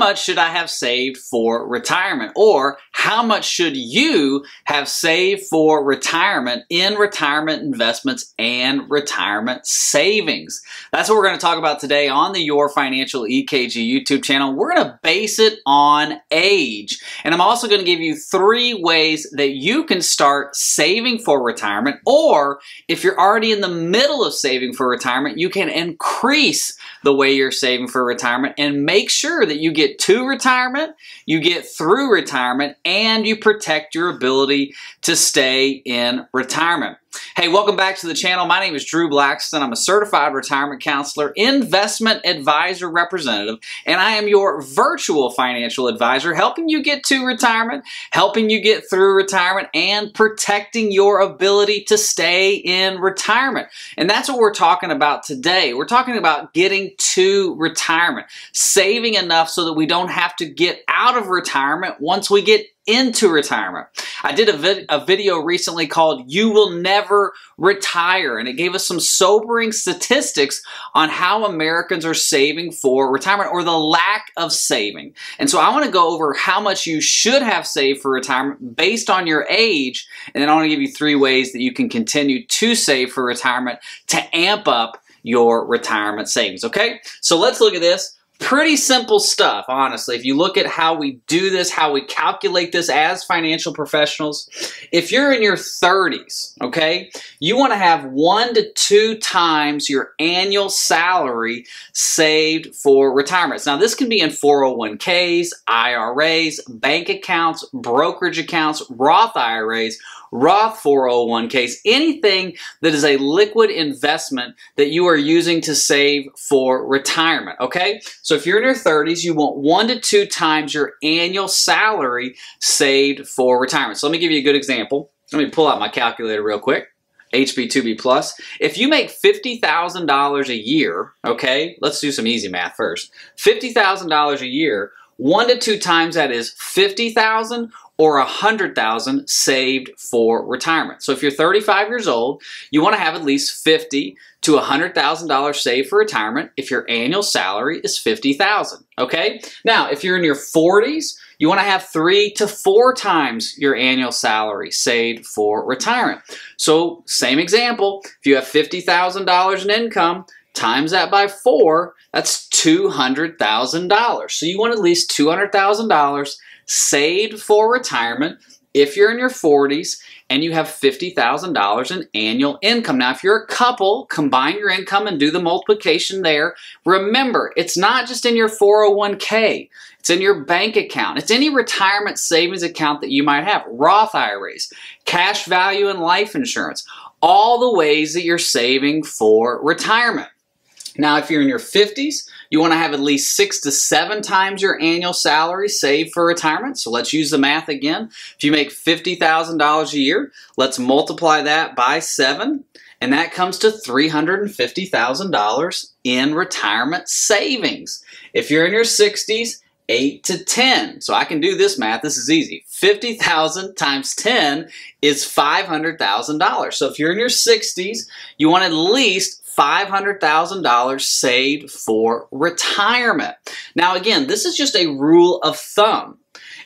much should I have saved for retirement? Or how much should you have saved for retirement in retirement investments and retirement savings? That's what we're going to talk about today on the Your Financial EKG YouTube channel. We're going to base it on age. And I'm also going to give you 3 ways that you can start saving for retirement, or if you're already in the middle of saving for retirement, you can increase the way you're saving for retirement and make sure that you get to retirement, you get through retirement, and you protect your ability to stay in retirement. Hey, welcome back to the channel. My name is Drew Blackston. I'm a certified retirement counselor, investment advisor representative, and I am your virtual financial advisor, helping you get to retirement, helping you get through retirement, and protecting your ability to stay in retirement. And that's what we're talking about today. We're talking about getting to retirement, saving enough so that we don't have to get out of retirement once we get into retirement. I did a video recently called You Will Never Retire, and it gave us some sobering statistics on how Americans are saving for retirement, or the lack of saving. And so I want to go over how much you should have saved for retirement based on your age, and then I want to give you 3 ways that you can continue to save for retirement to amp up your retirement savings. Okay, so let's look at this. Pretty simple stuff, honestly. If you look at how we do this, how we calculate this as financial professionals, if you're in your 30s, okay, you want to have 1 to 2 times your annual salary saved for retirement. Now, this can be in 401ks, IRAs, bank accounts, brokerage accounts, Roth IRAs, Roth 401ks, anything that is a liquid investment that you are using to save for retirement, okay? So if you're in your 30s, you want 1 to 2 times your annual salary saved for retirement. So let me give you a good example. Let me pull out my calculator real quick. HB2B Plus. If you make $50,000 a year, okay, let's do some easy math first. $50,000 a year, 1 to 2 times that is $50,000 or $100,000 saved for retirement. So if you're 35 years old, you want to have at least $50,000 to $100,000 saved for retirement if your annual salary is $50,000. Okay? Now, if you're in your 40s, you want to have 3 to 4 times your annual salary saved for retirement. So, same example, if you have $50,000 in income, times that by 4, that's $200,000. So you want at least $200,000 saved for retirement if you're in your 40s and you have $50,000 in annual income. Now, if you're a couple, combine your income and do the multiplication there. Remember, it's not just in your 401k. It's in your bank account. It's any retirement savings account that you might have. Roth IRAs, cash value and life insurance. All the ways that you're saving for retirement. Now, if you're in your 50s, you want to have at least 6 to 7 times your annual salary saved for retirement. So let's use the math again. If you make $50,000 a year, let's multiply that by 7, and that comes to $350,000 in retirement savings. If you're in your 60s, 8 to 10. So I can do this math. This is easy. 50,000 times 10 is $500,000. So if you're in your 60s, you want at least $500,000 saved for retirement. Now, again, this is just a rule of thumb.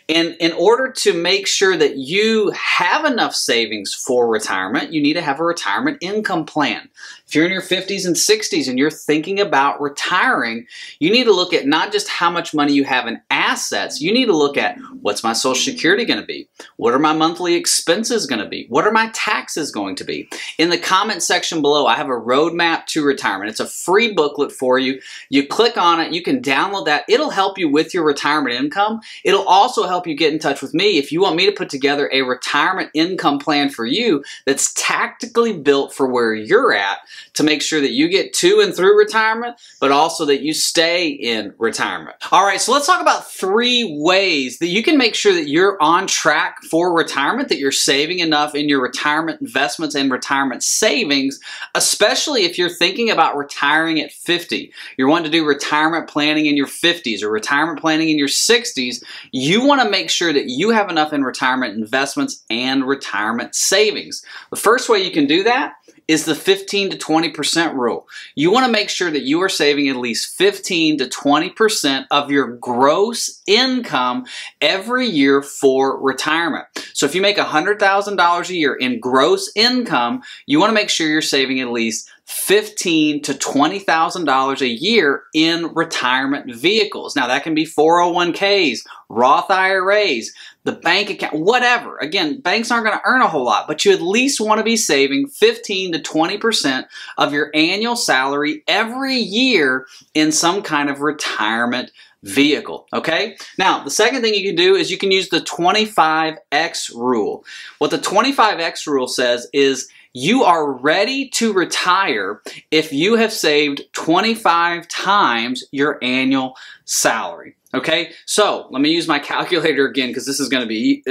And in order to make sure that you have enough savings for retirement, you need to have a retirement income plan. If you're in your 50s and 60s and you're thinking about retiring, you need to look at not just how much money you have in assets, you need to look at what's my Social Security going to be? What are my monthly expenses going to be? What are my taxes going to be? In the comment section below, I have a roadmap to retirement. It's a free booklet for you. You click on it, you can download that. It'll help you with your retirement income. It'll also help you get in touch with me if you want me to put together a retirement income plan for you that's tactically built for where you're at, to make sure that you get to and through retirement, but also that you stay in retirement. All right, so let's talk about 3 ways that you can make sure that you're on track for retirement, that you're saving enough in your retirement investments and retirement savings, especially if you're thinking about retiring at 50. You're wanting to do retirement planning in your 50s or retirement planning in your 60s. You want to make sure that you have enough in retirement investments and retirement savings. The first way you can do that is the 15 to 20% rule. You want to make sure that you are saving at least 15 to 20% of your gross income every year for retirement. So if you make $100,000 a year in gross income, you want to make sure you're saving at least $15,000 to $20,000 a year in retirement vehicles. Now that can be 401ks, Roth IRAs, the bank account, whatever. Again, banks aren't going to earn a whole lot, but you at least want to be saving 15 to 20% of your annual salary every year in some kind of retirement vehicle, okay? Now, the second thing you can do is you can use the 25X rule. What the 25X rule says is you are ready to retire if you have saved 25 times your annual salary. Okay, so let me use my calculator again because this is going to be,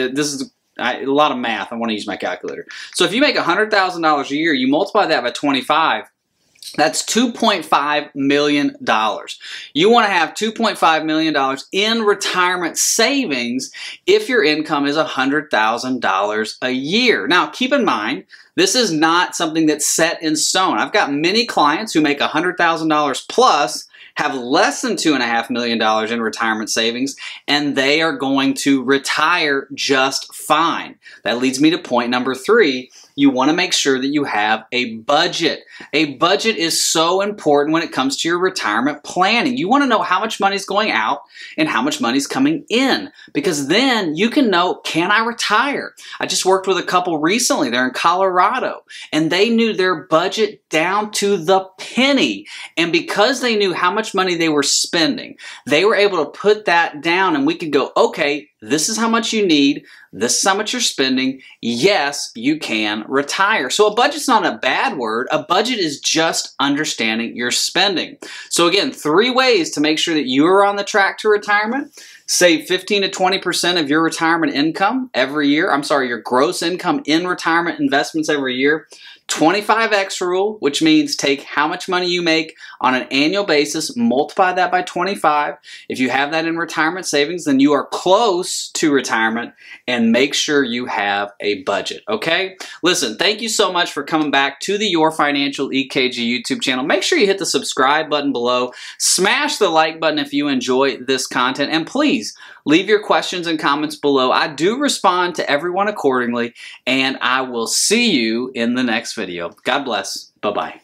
a lot of math. I want to use my calculator. So if you make $100,000 a year, you multiply that by 25, that's $2.5 million. You want to have $2.5 million in retirement savings if your income is $100,000 a year. Now, keep in mind, this is not something that's set in stone. I've got many clients who make $100,000 plus, have less than $2.5 million in retirement savings, and they are going to retire just fine. That leads me to point number 3. You want to make sure that you have a budget. A budget is so important when it comes to your retirement planning. You want to know how much money is going out and how much money is coming in, because then you can know, can I retire? I just worked with a couple recently. They're in Colorado, and they knew their budget down to the penny. And because they knew how much money they were spending, they were able to put that down, and we could go, okay, this is how much you need. This is how much you're spending. Yes, you can retire. So a budget's not a bad word. A budget is just understanding your spending. So again, 3 ways to make sure that you are on the track to retirement. Save 15 to 20% of your retirement income every year. I'm sorry, your gross income in retirement investments every year. 25X rule, which means take how much money you make on an annual basis, multiply that by 25. If you have that in retirement savings, then you are close to retirement, and make sure you have a budget, okay? Listen, thank you so much for coming back to the Your Financial EKG YouTube channel. Make sure you hit the subscribe button below. Smash the like button if you enjoy this content, and please leave your questions and comments below. I do respond to everyone accordingly, and I will see you in the next video. God bless. Bye-bye.